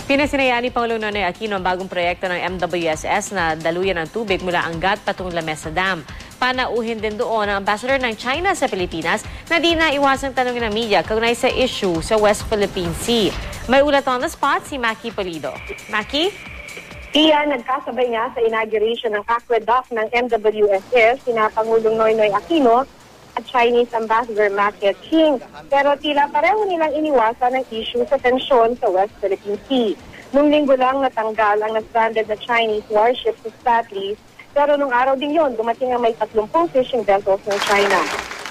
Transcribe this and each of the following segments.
Pinasinayaan ni Pangulong Nonoy Aquino ang bagong proyekto ng MWSS na daluyan ng tubig mula Angat patungong Lamesa Dam. Panauhin din doon ang ambassador ng China sa Pilipinas na di na iwasang tanongin ng media kaugnay sa issue sa West Philippine Sea. May ulat on the spot si Maki Pulido. Maki? Iyan, nagkasabay nga sa inauguration ng aqueduct ng MWSS, sina Pangulong Noynoy Aquino at Chinese Ambassador Ma Keqing. Pero tila pareho nilang iniwasan ang issue sa tensyon sa West Philippine Sea. Nung linggo lang natanggal ang na-stranded na Chinese warship sa Spratlys, pero nung araw din yon, dumating ang may 30 fishing vessels ng China.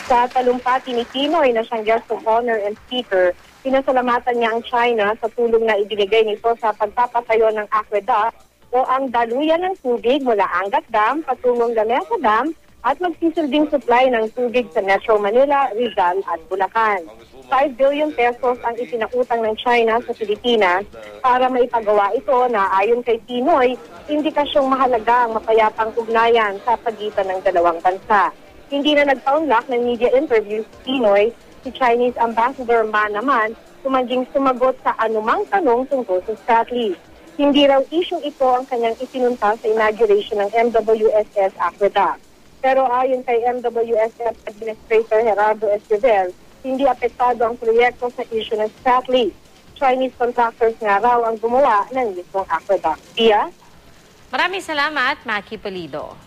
Sa talumpati ni Pinoy na siyang guest of honor and speaker, pinasalamatan niya ang China sa tulong na ibinigay nito sa pagpapatayo ng aqueduct o ang daluyan ng tubig mula Angat Dam patungong Lamesa Dam at magsisilbing supply ng tubig sa Metro Manila, Rizal at Bulacan. 5 billion pesos ang ipinautang ng China sa Pilipinas para maipagawa ito na ayon kay Pinoy, indikasyong mahalaga ang mapayapang ugnayan sa pagitan ng dalawang bansa. Hindi na nagpaunlak ng media interview si Pinoy, si Chinese Ambassador Ma naman, tumangging sumagot sa anumang tanong tungkol sa Spratlys. Hindi raw issue ito ang kanyang itinunta sa inauguration ng MWSS Aqueduct. Pero ayon kay MWSS Administrator Gerardo Esquivel, hindi apektado ang proyekto sa issue ng Spratlys. Chinese contractors nga raw ang gumawa ng mismong aqueduct. Pia? Maraming salamat, Maki Pulido.